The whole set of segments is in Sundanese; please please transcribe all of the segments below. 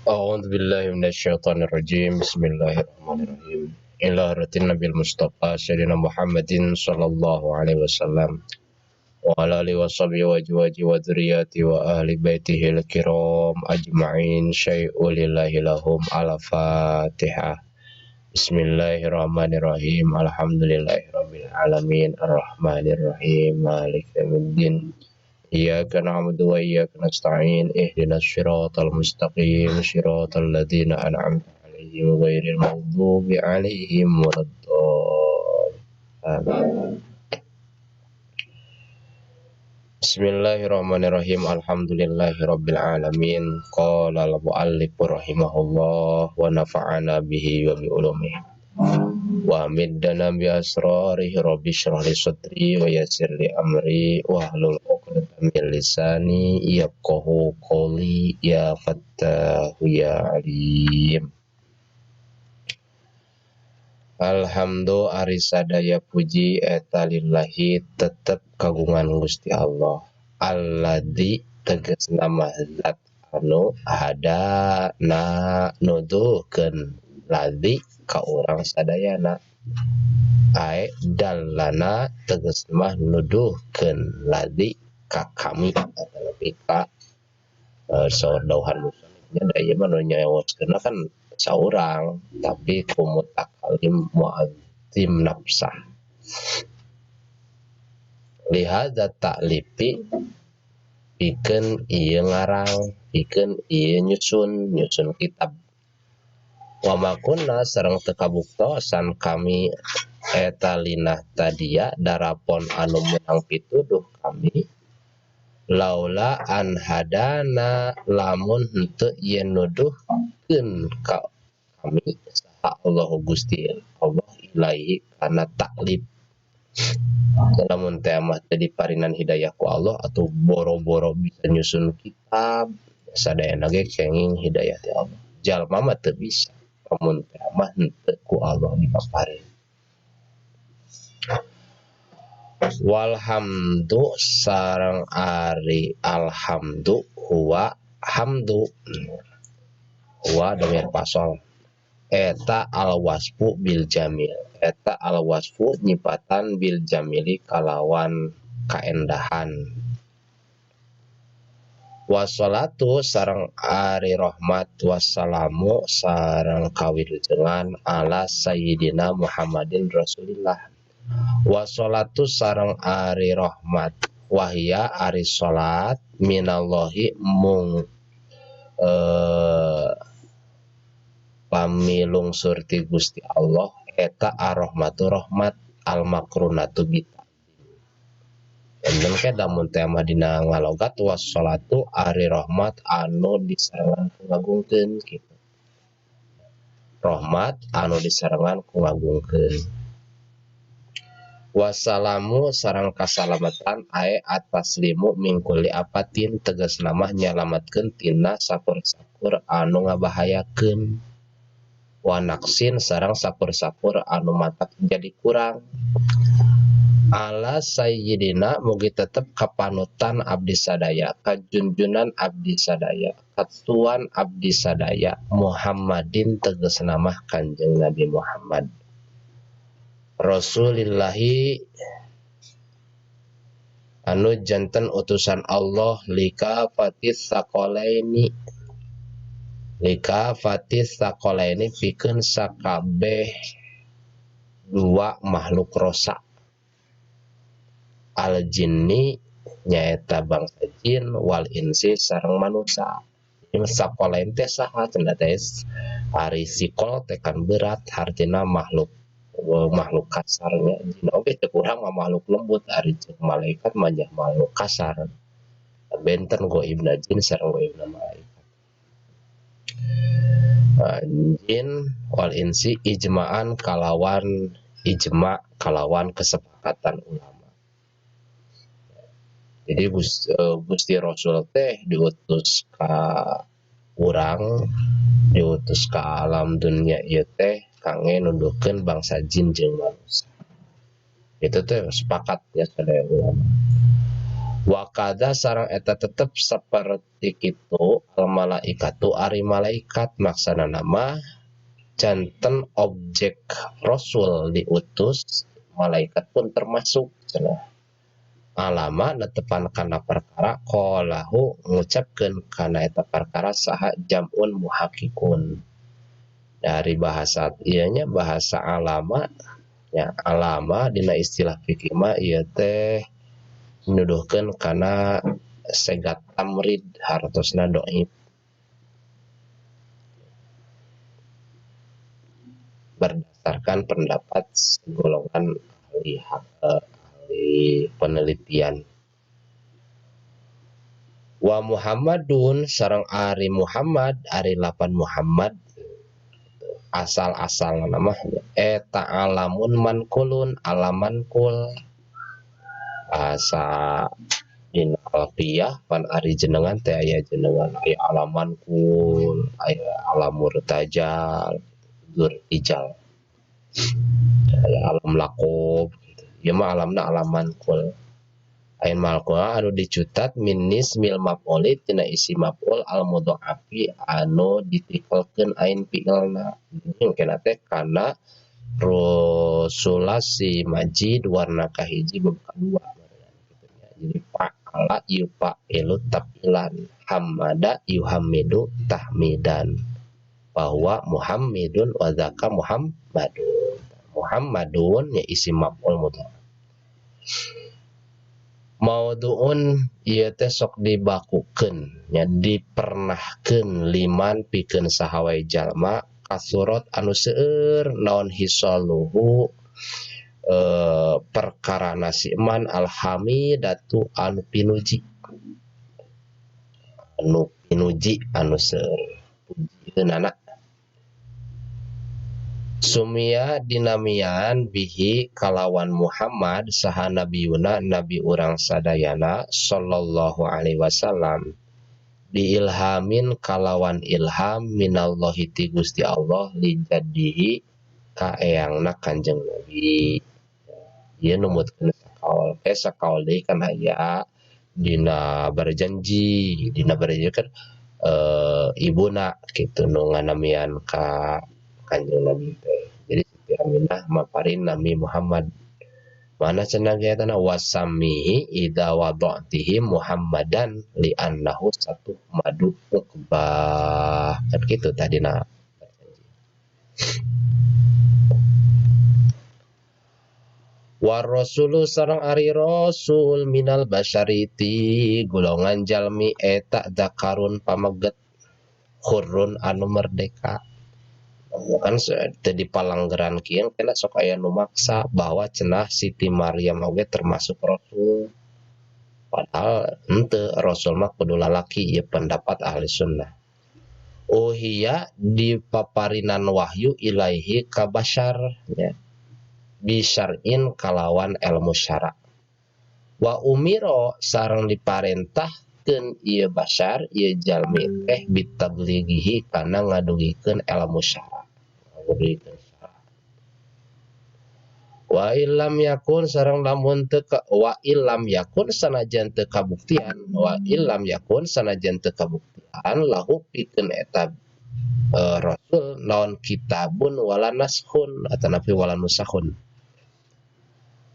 أعوذ بالله من الشيطان الرجيم بسم الله الرحمن الرحيم إلى رتين النبي المصطفى سيدنا محمد صلى الله عليه وسلم وعلى آله وصحبه وأزواجه وذريته وأهل بيته الكرام أجمعين شيء لله لهم على فاتحة بسم الله الرحمن الرحيم الحمد لله رب العالمين الرحمن الرحيم مالك يوم الدين إياك نعبد وإياك نستعين اهدنا الصراط المستقيم صراط الذين أنعمت عليهم غير المغضوب عليهم ولا الضالين. Bismillahirrahmanirrahim. Alhamdulillahi rabbil alamin. Qala al-muallif rahimahullah wa nafa'ana bihi wa bi ulumihi wa middana bi asrarihi rabbi shrah li sadri wa yassir li amri wa hlul 'uqdatam min lisani yafqahu qawli ya fattahu ya alim. Alhamdu ari sadaya puji eta lillahi tetep kagungan Gusti Allah. Alladzi tegasna mah zat anu hadana nuduhkeun ladzi ka urang sadayana. Ae dallana tegasna mah nuduhkeun ladzi ka kami atau lebih ka saurdauhan muslimnya da ieu mah nu nyaoskeunna kan saurang tapi kumut akalim muadzim nafsah. Lihada ta'lifi pikeun ieu ngarang, pikeun ieu nyusun kitab. Wa makunna sareng teu kabuktosan kami eta linah tadia darapon anu menang pituduh kami laula an hadana lamun henteu ieu nuduhkeun ka kami saha Allahu Gusti Allah ilahi kana taklif. Lamun teh mah teu diparinan hidayah ku Allah atau boro-boro bisa nyusun kitab sadayana ge kenging hidayah ti Allah. Jalma mah teu bisa lamun teh mah henteu ku Allah dipaparin. Walhamdu sareng ari alhamdu huwa hamdu huwa dhamir fasal eta alwasfu bil jamil eta alwasfu nyipatan bil jamili kalawan kaendahan. Wassalatu sareng ari rahmat wassalamu sareng kawilujengan ala sayyidina Muhammadin Rasulillah. Wassalatu sareng ari rahmat wahya ari salat minallahi mung pamilungsur ti Gusti Allah eta ar-rahmatu rahmat al-makrunatu bita. Enten ke damun teh mah dina ngalogat wassalatu ari rahmat anu disarengan ku ngagungkeun kitu. Rahmat anu disarengan ku ngagungkeun. Wassalamu sareng kasalamatan ae ataslimu mingkuli apatin tegasna mah nyalamatkeun tina sakur-sakur anu ngabahayakeun. Wa naqsin sareng sakur-sakur anu matak jadi kurang. Ala sayyidina mugi tetep kapanutan abdi sadaya kajunjunan abdi sadaya katuan abdi sadaya Muhammadin tegasna mah Kanjeng Nabi Muhammad Rasulillahi anu janten utusan Allah lika fatis sakolaini pikeun sakabeh dua makhluk rosa al jinni nyaeta bangsa jin wal insi sareng manusia. Ini sakolain teh saha cenah teh ari sikol tekan berat hartina makhluk kasarnya jin oge teu kurang mah makhluk lembut ari ceuk malaikat mah makhluk kasar. Benten goibna jin sareng goibna malaikat. Jin wal insi ijma'an kalawan ijma' kalawan kesepakatan ulama. Jadi Gusti Rasul teh diutus ka urang, diutus ka alam dunia ieu teh kangge nuduhkeun bangsa jin jeung manusia. Itu teh sepakat ya sadaya ulama. Wakada sarang eta tetep seperti itu al malaikatu ari malaikat maksana nama janten objek rasul diutus malaikat pun termasuk cenah. Alama netepan kana perkara qalahu ngucapkeun kana eta perkara saha jamun muhakkikun. Dari bahasa ianya bahasa alama ya alama dina istilah fikih mah ieu teh nuduhkeun kana segat tamrid hartosna dhaif berdasarkan pendapat golongan ahli penelitian. Wa Muhammadun sareng ari Muhammad ari lapan Muhammad asal-asal namanya eta alamun mankulun alaman kul asa dina alfiyah pan ari jenengan teh aya jenengan aya alaman kul aya alam murtajal ijal aya alam lakob gitu. Ieu mah alamna alaman kul ain malkul anu dicutat min nismil maf'uli tina isi maf'ul al mudha'afi anu ditikelkeun ain fi'ilna mungkin teh kana rusulasi majid warna kahiji babak dua jadi fa'ala yufa'ilu tafilan hamada yuhamidu tahmidan bahwa Muhammadun wa zaka Muhammadun ya isi maf'ul mudha'af mauduun ieu teh sok dibakukeun nya dipernahkeun liman pikeun sahawai jalma kasurat anu seueur naon hisaluhu perkara nasiman alhamidatu anu pinuji anu seueur pujieunana sumia dinamian bihi kalawan Muhammad saha nabiyuna nabi urang sadayana sallallahu alaihi wasallam diilhamin kalawan ilham minallahi ti Gusti Allah li jaddihi ka eyangna Kanjeng Nabi ieu numutkeun sakaul deui kan aya dina berjanji kan ibuna kitu nu nganamian ka Kanjeng Nabi teh. Jadi Siti Aminah maparin Nabi Muhammad. Mana cenah ge eta wasamihi idza wada'tihi Muhammadan li annahu satu madu uqbah. Kan kitu tadina. War rasulu sareng ari rasul minal basyariti golongan jalmi eta zakarun pameget khurrun anu merdeka. Kan tadi palanggeran kieu kena sok aya nu maksa bahwa cenah Siti Maryam oge termasuk rasul padahal henteu rasul mah kudu lalaki ieu pendapat ahli sunnah uhiya dipaparinan wahyu ilaihi ka basyar ya bisyar'in kalawan ilmu syara wa umiro sareng diparentahkeun ieu basyar ieu jalmi teh bitablighihi kana ngadugikeun ilmu syara wa illam yakun sareng lamun teu wa illam yakun sanajan teu kabuktian lahu pikeun eta rasul naon kitabun wala nashun atanapi wala nusakhun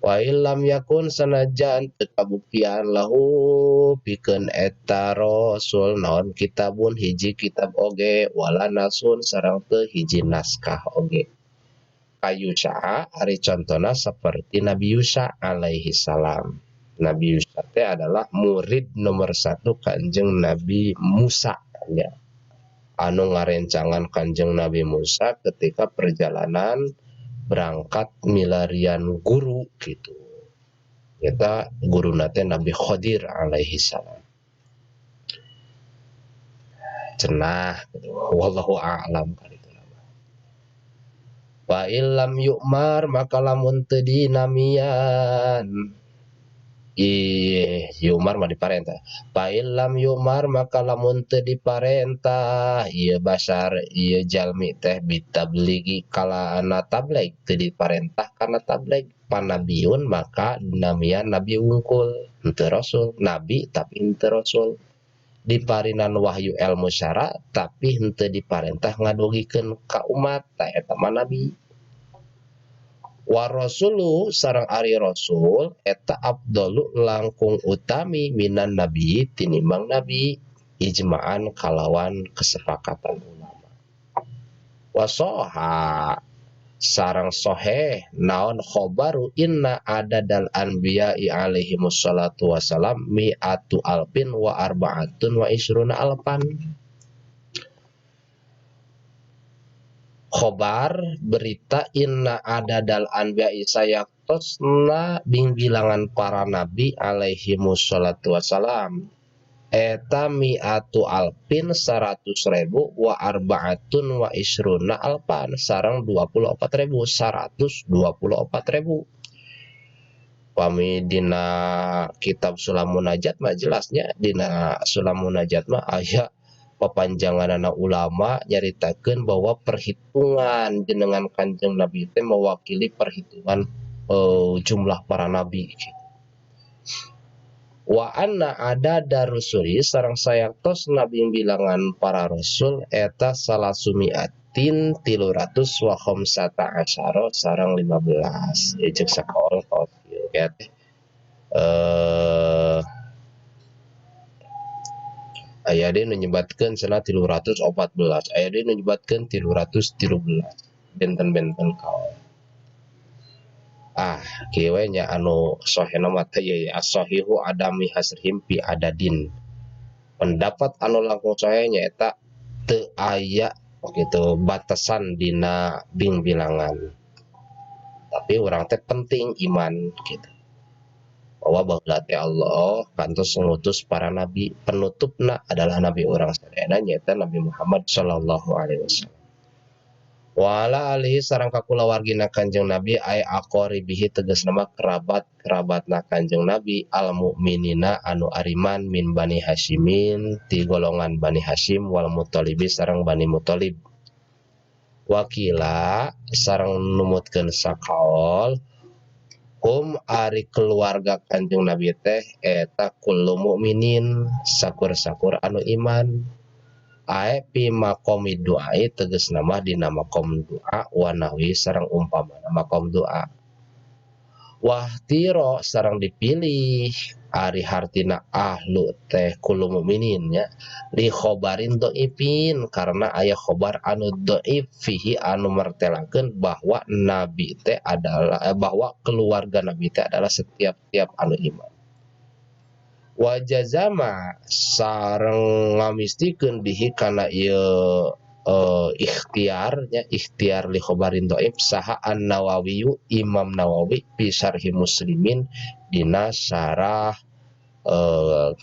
wa illam yakun sanajan teu kabuktian lahu pikeun eta rasul naon kitabun hiji kitab oge wala nasun sareng teu hiji naskah oge Yusha ari contona seperti Nabi Yusha alaihi salam. Nabi Yusha teh adalah murid nomor 1 Kanjeng Nabi Musa ya. Anu ngarencangan Kanjeng Nabi Musa ketika perjalanan berangkat milarian guru gitu. Eta guruna teh Nabi Khadir alaihi salam. Cenah gitu. Wallahu a'lam. Wa illam yu'mar maka lamun teu dinamian yumar mah diparentah. Paillam yumar maka lamun teu diparentah ieu basar ieu jalmi teh bitabligi kala ana tabligh teu diparentah kana tabligh panabiun maka namian nabi wungkul henteu rasul nabi tapi henteu rasul diparinan wahyu ilmu syara tapi henteu diparentah ngadugikeun ka umat ta eta mah nabi. Wa rasulu sareng ari rasul eta afdalu langkung utami minan nabi tinimbang nabi ijma'an kalawan kesepakatan ulama. Wa soha sareng soheh naon khobaru inna adadal anbiya'i alaihi wassalatu wassalam mi'atu alfin wa arba'atun wa isruna alfan. Khobar berita inna adadal anbiya'i sayaktosna bilangan para nabi alaihi wassalatu wassalam eta mi'atu alfin 100.000 wa arba'atun wa isruna alfan sareng 24.000 124.000. Pami dina kitab Sulam Munajat mah jelasnya dina Sulam Munajat mah aya papanjangan anak ulama nyaritakeun bahwa perhitungan jenengan Kanjeng Nabi teh mewakili perhitungan jumlah para nabi. Wa anna ada darusuli sareng sayaktos nabi bilangan para rasul eta salasumiatin 300 wa khamsata asyara sareng 15 ejek sakaol ya teh aya deui nu nyebatkeun cenah 314 aya deui nu nyebatkeun 313 benten-benten kaol. Kieu we nya anu sahih mah teh ya as-sahihu adami hasrihim fi adadin. Pendapat anu langkung sahih nya eta teu aya gitu batasan dina bilangan. Tapi urang teh penting iman gitu. Bahwa baheula teh Allah kantos ngutus para nabi, penutupna adalah nabi urang sadayana nyaeta Nabi Muhammad sallallahu alaihi wasallam. Wa ala alihi sareng kakulawargina Kanjeng Nabi ay aqoribihi tegasna mah kerabatna Kanjeng Nabi al mukminina anu ariman min Bani Hasyimin ti golongan Bani Hasyim wal Muthalibi sareng Bani Muthalib. Wakila sareng numutkeun sakaol ari keluarga Kanjeng Nabi teh eta kullu mukminin sakur-sakur anu iman ae pi maqami doa tegasna mah dina maqam doa wa nahwi sareng umpamana maqam doa. Wahtiro sareng dipilih ari hartina ahlu teh kullu mukminin nya li khobarin dhaifin karena aya khobar anu dhaif fihi anu martelakeun bahwa nabi teh adalah bahwa keluarga nabi teh adalah setiap anu iman. Wajazama sareng ngamistikeun bihi kana ieu ikhtiar li khobarin dhaif saha An-Nawawi Imam Nawawi fi syarhi Muslimin dina syarah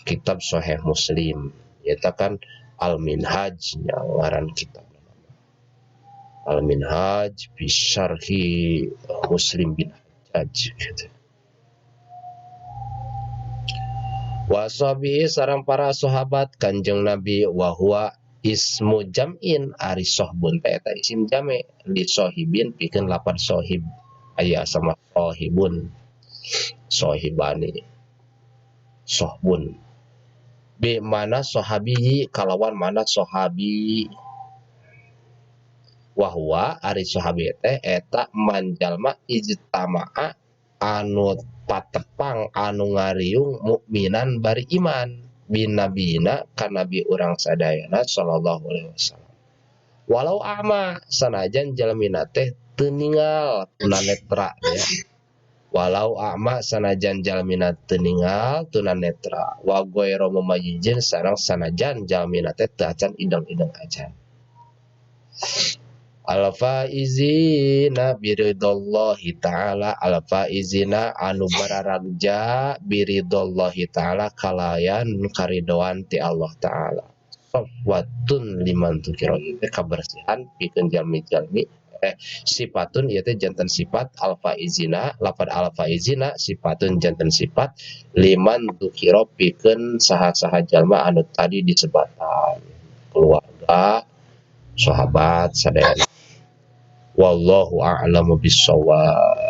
kitab Sahih Muslim eta kan Al-Minhaj nya ngaran kitab Al-Minhaj fi syarhi Muslim bin Hajjaj gitu. Wasabihi sareng para sahabat Kanjeng Nabi wa huwa ismu jam'in ari sohbun teh eta isim jame li sohibin pikeun lapan sohib aya sama sohibun sohibani sohbun bi mana sohabi kalawan mana sohabi wa huwa ari sohabi teh eta manjalma ijtama'a anu patepang anu ngariung mukminan bari iman bin nabina kan nabi urang sadayana sallallahu alaihi wasallam. Walau ama sanajan jalmina teh teu ningal tunanetra ya. Walau ama sanajan jalmina teu ningal tunanetra wa ghairu mumayyizin sareng sanajan jalmina teh teu acan ideng-ideng acan. Al-faizina biridallahi ta'ala al-faizina anu bararagja biridallahi ta'ala kalayan karidoan ti Allah ta'ala safwatun liman tukiro itu kebersihan pikeun jalmi-jalmi sifatun ieu teh janten sifat alfa izina lafad alfa izina sifatun janten sifat liman dzukira pikeun saha-saha jalma anu tadi disebatan keluarga sahabat sadaya wallahu a'lamu bissawab.